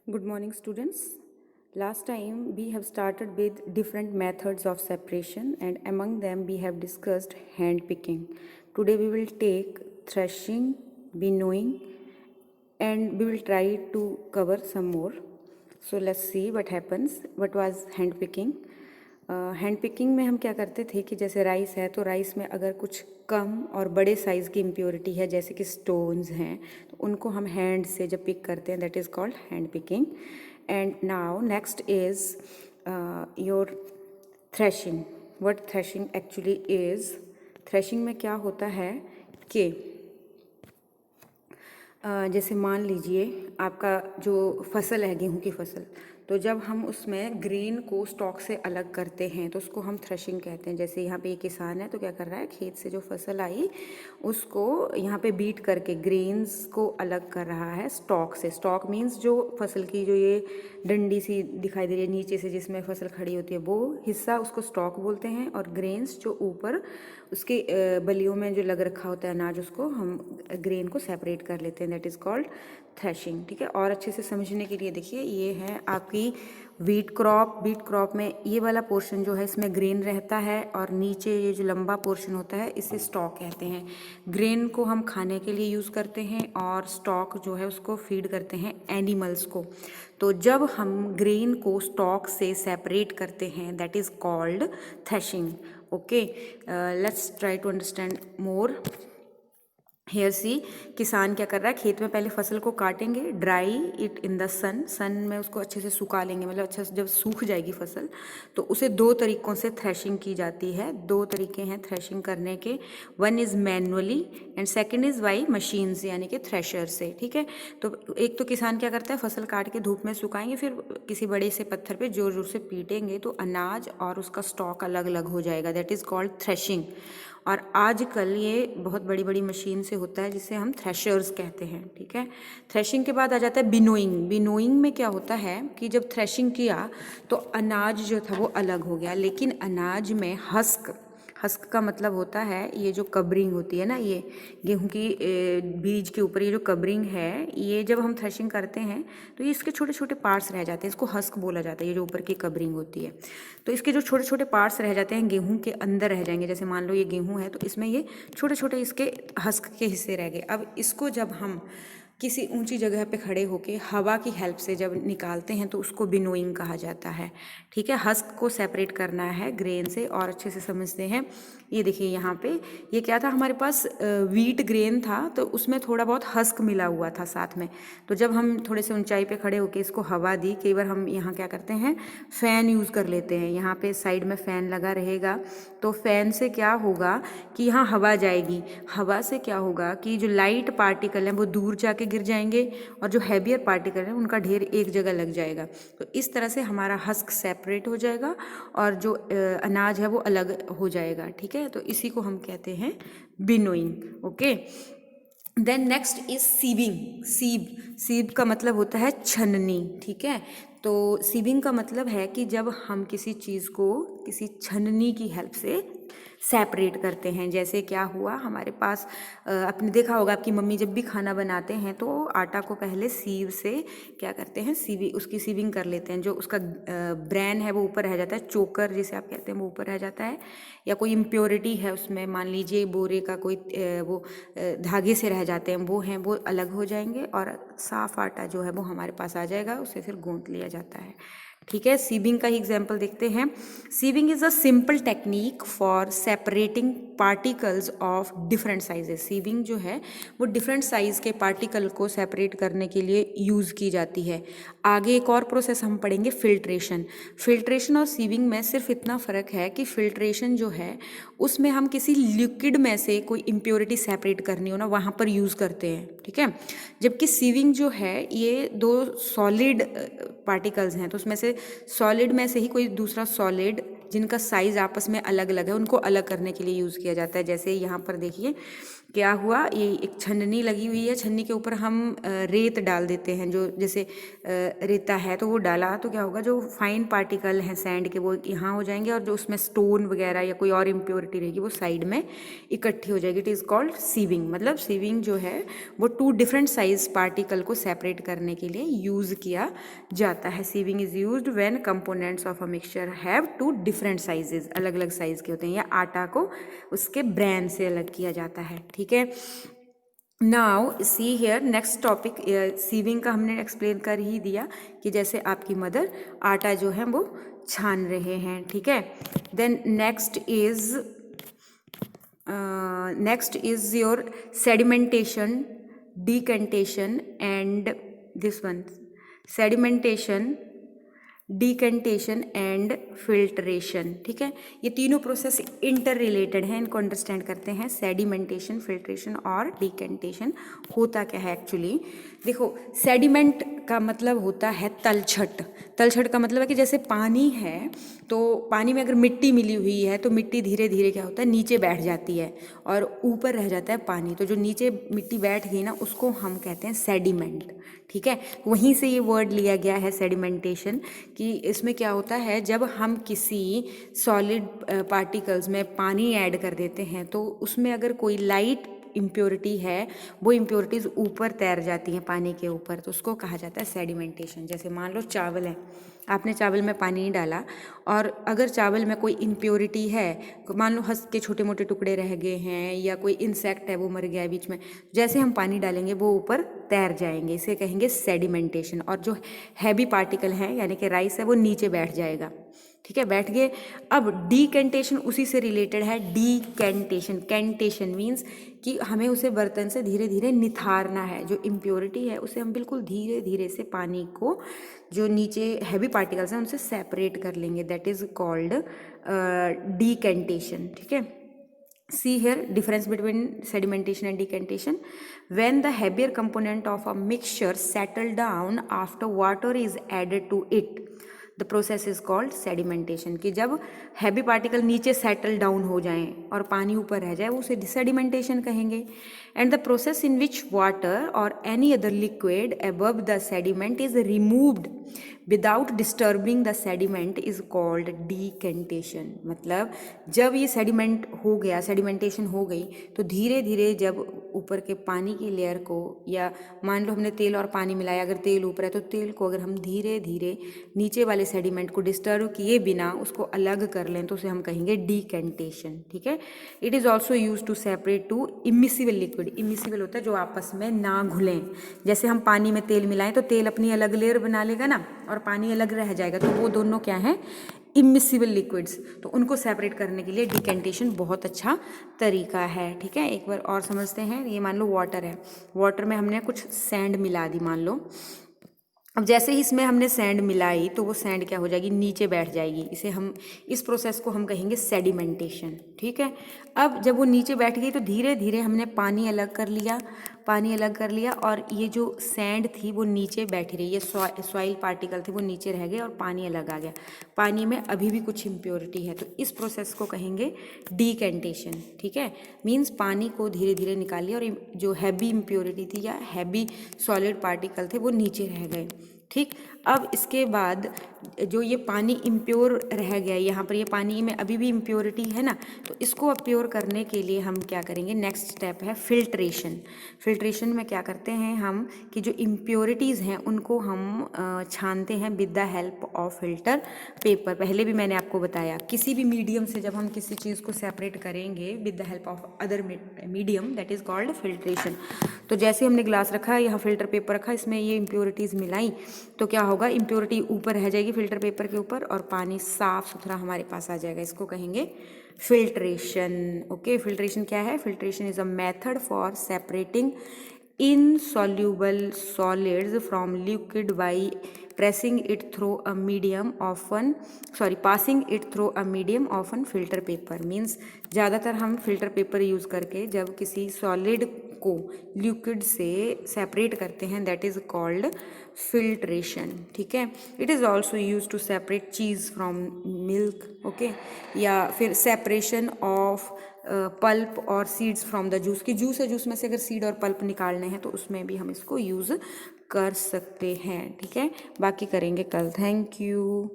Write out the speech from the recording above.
Good morning, students. Last time we have started with different methods of separation, and among them we have discussed hand picking. Today we will take threshing, winnowing, and we will try to cover some more. So let's see what happens. What was hand picking? Hand picking में हम क्या करते थे कि जैसे rice है तो rice में अगर कुछ कम और बड़े साइज़ की इम्प्योरिटी है जैसे कि स्टोन्स हैं तो उनको हम हैंड से जब पिक करते हैं that is called hand picking. And now next is your threshing. What threshing actually is. Threshing में क्या होता है कि जैसे मान लीजिए आपका जो फसल है गेहूं की फसल, तो जब हम उसमें ग्रेन को स्टॉक से अलग करते हैं तो उसको हम थ्रेशिंग कहते हैं. जैसे यहाँ पे एक किसान है तो क्या कर रहा है, खेत से जो फसल आई उसको यहाँ पे बीट करके ग्रेन्स को अलग कर रहा है स्टॉक से. स्टॉक मीन्स जो फसल की जो ये डंडी सी दिखाई दे रही है नीचे से जिसमें फसल खड़ी होती है वो हिस्सा उसको स्टॉक बोलते हैं, और ग्रेन्स जो ऊपर उसके बलियों में जो लग रखा होता है अनाज उसको हम ग्रेन को सेपरेट कर लेते हैं. That is called threshing. ठीक है, और अच्छे से समझने के लिए देखिए ये है आपकी वीट क्रॉप. वीट क्रॉप में ये वाला पोर्शन जो है इसमें ग्रेन रहता है और नीचे ये जो लंबा पोर्शन होता है इसे स्टॉक कहते हैं. ग्रेन को हम खाने के लिए यूज़ करते हैं और स्टॉक जो है उसको फीड करते हैं एनिमल्स को. तो जब हम ग्रेन को स्टॉक से सेपरेट करते हैं that is called threshing. Okay, let's try to understand more. Here see, किसान क्या कर रहा है, खेत में पहले फसल को काटेंगे, ड्राई इट इन द सन में उसको अच्छे से सुखा लेंगे. मतलब अच्छा जब सूख जाएगी फसल तो उसे दो तरीक़ों से थ्रेशिंग की जाती है. दो तरीके हैं थ्रेशिंग करने के. One is manually and second is by machines यानी कि थ्रेशर से. ठीक है, तो एक तो किसान क्या करता है, फसल काट के धूप में सुखाएंगे, फिर किसी बड़े से पत्थर पर जोर जोर से पीटेंगे तो अनाज और उसका स्टॉक अलग अलग हो जाएगा. That is called threshing. और आजकल ये बहुत बड़ी बड़ी मशीन से होता है जिसे हम थ्रेशर्स कहते हैं. ठीक है, थ्रेशिंग के बाद आ जाता है बिनोइंग. बिनोइंग में क्या होता है कि जब थ्रेशिंग किया तो अनाज जो था वो अलग हो गया, लेकिन अनाज में हस्क का मतलब होता है ये जो कवरिंग होती है ना, ये गेहूं की बीज के ऊपर ये जो कवरिंग है, ये जब हम थ्रेशिंग करते हैं तो ये इसके छोटे छोटे पार्ट्स रह जाते हैं. इसको हस्क बोला जाता है, ये जो ऊपर की कवरिंग होती है. तो इसके जो छोटे छोटे पार्ट्स रह जाते हैं गेहूं के अंदर रह जाएंगे. जैसे मान लो ये गेहूं है तो इसमें ये छोटे छोटे इसके हस्क के हिस्से रह गए. अब इसको जब हम किसी ऊंची जगह पे खड़े होके हवा की हेल्प से जब निकालते हैं तो उसको बिनोइंग कहा जाता है. ठीक है, हस्क को सेपरेट करना है ग्रेन से. और अच्छे से समझते हैं. ये देखिए यहाँ पे ये क्या था, हमारे पास वीट ग्रेन था तो उसमें थोड़ा बहुत हस्क मिला हुआ था साथ में. तो जब हम थोड़े से ऊंचाई पे खड़े होके इसको हवा दी, कई बार हम यहाँ क्या करते हैं फ़ैन यूज़ कर लेते हैं. यहाँ पे साइड में फ़ैन लगा रहेगा तो फ़ैन से क्या होगा कि यहाँ हवा जाएगी. हवा से क्या होगा कि जो लाइट पार्टिकल हैं वो दूर जाके गिर जाएंगे और जो हैवियर पार्टिकल हैं उनका ढेर एक जगह लग जाएगा. तो इस तरह से हमारा हस्क सेपरेट हो जाएगा और जो अनाज है वो अलग हो जाएगा. ठीक है, तो इसी को हम कहते हैं winnowing. Okay, then next is sieving. Sieve का मतलब होता है छननी. ठीक है, तो सीविंग का मतलब है कि जब हम किसी चीज़ को किसी छननी की हेल्प से सेपरेट करते हैं. जैसे क्या हुआ हमारे पास, आपने देखा होगा आपकी मम्मी जब भी खाना बनाते हैं तो आटा को पहले सीव से क्या करते हैं, उसकी सीविंग कर लेते हैं. जो उसका ब्रैन है वो ऊपर रह जाता है, चोकर जिसे आप कहते हैं वो ऊपर रह जाता है. या कोई इम्प्योरिटी है उसमें, मान लीजिए बोरे का कोई वो धागे से रह जाते हैं वो हैं, वो अलग हो जाएंगे और साफ आटा जो है वो हमारे पास आ जाएगा. उसे फिर गूंथ लिया जाता है. ठीक है, सीविंग का ही एग्जाम्पल देखते हैं. Sieving is a simple technique for separating particles of different sizes. Sieving जो है वो डिफरेंट साइज़ के पार्टिकल को सेपरेट करने के लिए यूज़ की जाती है. आगे एक और प्रोसेस हम पढ़ेंगे, फिल्ट्रेशन. फिल्ट्रेशन और सीविंग में सिर्फ इतना फ़र्क है कि फिल्ट्रेशन जो है उसमें हम किसी लिक्विड में से कोई इम्प्योरिटी सेपरेट करनी हो ना वहाँ पर यूज़ करते हैं. ठीक है, जबकि सीविंग जो है ये दो सॉलिड पार्टिकल्स हैं तो उसमें से सॉलिड में से ही कोई दूसरा सॉलिड जिनका साइज़ आपस में अलग अलग है उनको अलग करने के लिए यूज़ किया जाता है. जैसे यहाँ पर देखिए क्या हुआ, ये एक छन्नी लगी हुई है, छन्नी के ऊपर हम रेत डाल देते हैं, जो जैसे रेता है तो वो डाला तो क्या होगा, जो फाइन पार्टिकल हैं सैंड के वो यहाँ हो जाएंगे और जो उसमें स्टोन वगैरह या कोई और इम्प्योरिटी रहेगी वो साइड में इकट्ठी हो जाएगी। It is called sieving. मतलब सीविंग जो है वो 2 डिफरेंट साइज पार्टिकल को सेपरेट करने के लिए यूज़ किया जाता है। Sieving is used when components of a mixture have 2 different sizes, अलग अलग साइज के होते हैं, या आटा को उसके ब्रैन से अलग किया जाता है। ठीक है, now see here next topic, sieving का हमने एक्सप्लेन कर ही दिया कि जैसे आपकी मदर आटा जो है वो छान रहे हैं। ठीक है, then next is your sedimentation, decantation and this one, sedimentation, decantation and filtration. ठीक है, ये तीनों प्रोसेस इंटर रिलेटेड हैं, इनको अंडरस्टैंड करते हैं। सेडिमेंटेशन, फिल्ट्रेशन और डिकेंटेशन होता क्या है एक्चुअली। देखो, सेडिमेंट का मतलब होता है तलछट। तलछट का मतलब है कि जैसे पानी है तो पानी में अगर मिट्टी मिली हुई है तो मिट्टी धीरे धीरे क्या होता है, नीचे बैठ जाती है और ऊपर रह जाता है पानी। तो जो नीचे मिट्टी बैठ गई ना उसको हम कहते हैं सेडिमेंट। ठीक है, वहीं से ये वर्ड लिया गया है सेडिमेंटेशन, कि इसमें क्या होता है, जब हम किसी सॉलिड पार्टिकल्स में पानी ऐड कर देते हैं तो उसमें अगर कोई लाइट इम्प्योरिटी है, वो इम्प्योरिटीज़ ऊपर तैर जाती हैं पानी के ऊपर, तो उसको कहा जाता है सेडिमेंटेशन। जैसे मान लो चावल है, आपने चावल में पानी नहीं डाला और अगर चावल में कोई इम्प्योरिटी है, मान लो हंस के छोटे मोटे टुकड़े रह गए हैं या कोई इंसेक्ट है वो मर गया है बीच में, जैसे हम पानी डालेंगे वो ऊपर तैर जाएंगे, इसे कहेंगे सेडिमेंटेशन। और जो हैवी पार्टिकल हैं यानी कि राइस है वो नीचे बैठ जाएगा। ठीक है, बैठ गए। अब डीकेंटेशन उसी से रिलेटेड है। डीकेंटेशन, कैंटेशन मीन्स कि हमें उसे बर्तन से धीरे धीरे निथारना है, जो इम्प्योरिटी है उसे हम बिल्कुल धीरे धीरे से पानी को, जो नीचे हैवी पार्टिकल्स हैं उनसे सेपरेट कर लेंगे, दैट इज कॉल्ड डीकेंटेशन। ठीक है, see here difference between sedimentation and decantation. When the heavier component of a mixture settle down after water is added to it, the process is called sedimentation. कि जब heavy particle नीचे settle down हो जाएं और पानी ऊपर रह जाए वो उसे सेडिमेंटेशन कहेंगे। And the process in which water और any other liquid above the sediment is removed without disturbing the sediment is called decantation. मतलब जब ये सेडिमेंट हो गया, सेडिमेंटेशन हो गई, तो धीरे धीरे जब ऊपर के पानी की लेयर को, या मान लो हमने तेल और पानी मिलाया, अगर तेल ऊपर है तो तेल को अगर हम धीरे धीरे नीचे वाले सेडिमेंट को डिस्टर्ब किए बिना उसको अलग कर लें तो उसे हम कहेंगे डीकेंटेशन। ठीक है, it is also use to separate two immiscible liquid. Immiscible होता है जो आपस में ना घुलें। जैसे हम पानी में तेल मिलाएं तो तेल अपनी अलग लेयर बना लेगा ना और पानी अलग रह जाएगा, तो वो दोनों क्या हैं, इमिसिबल लिक्विड्स। तो उनको सेपरेट करने के लिए डिकेंटेशन बहुत अच्छा तरीका है। ठीक है, एक बार और समझते हैं। ये मान लो वाटर है, वाटर में हमने कुछ सैंड मिला दी मान लो। अब जैसे ही इसमें हमने सैंड मिलाई तो वो सैंड क्या हो जाएगी, नीचे बैठ जाएगी। इसे हम, इस प्रोसेस को हम कहेंगे सेडिमेंटेशन। ठीक है, अब जब वो नीचे बैठ गई तो धीरे धीरे हमने पानी अलग कर लिया, पानी अलग कर लिया और ये जो सैंड थी वो नीचे बैठी रही, ये सॉइल पार्टिकल थे वो नीचे रह गए और पानी अलग आ गया। पानी में अभी भी कुछ इम्प्योरिटी है, तो इस प्रोसेस को कहेंगे डीकेंटेशन। ठीक है, मीन्स पानी को धीरे धीरे निकाल लिया और जो हैवी इम्प्योरिटी थी या हैवी सॉलिड पार्टिकल थे वो नीचे रह गए। ठीक, अब इसके बाद जो ये पानी इम्प्योर रह गया, यहाँ पर ये पानी में अभी भी इम्प्योरिटी है ना, तो इसको अब प्योर करने के लिए हम क्या करेंगे, नेक्स्ट स्टेप है फिल्ट्रेशन। फिल्ट्रेशन में क्या करते हैं हम कि जो इम्प्योरिटीज़ हैं उनको हम छानते हैं with the help of filter paper. पहले भी मैंने आपको बताया, किसी भी मीडियम से जब हम किसी चीज़ को सेपरेट करेंगे with the help of other medium, that is called filtration. तो जैसे हमने ग्लास रखा, यहाँ फिल्टर पेपर रखा, इसमें ये इम्प्योरिटीज़ मिलाई तो क्या होगा, इम्प्योरिटी ऊपर रह जाएगी फिल्टर पेपर के ऊपर और पानी साफ सुथरा हमारे पास आ जाएगा। इसको कहेंगे फिल्ट्रेशन। ओके, फिल्ट्रेशन क्या है, filtration is a method for separating insoluble solids from liquid by passing it through a medium often filter paper। Means ज़्यादातर हम फिल्टर पेपर यूज़ करके जब किसी सॉलिड को लिक्विड से सेपरेट करते हैं, दैट इज़ कॉल्ड फिल्ट्रेशन। ठीक है, it is also use to separate cheese from milk. Okay, या फिर सेपरेशन ऑफ पल्प और सीड्स फ्रॉम द जूस, की जूस है, जूस में से अगर सीड और पल्प निकालने हैं तो उसमें भी हम इसको यूज़ कर सकते हैं। ठीक है, बाकी करेंगे कल। Thank you.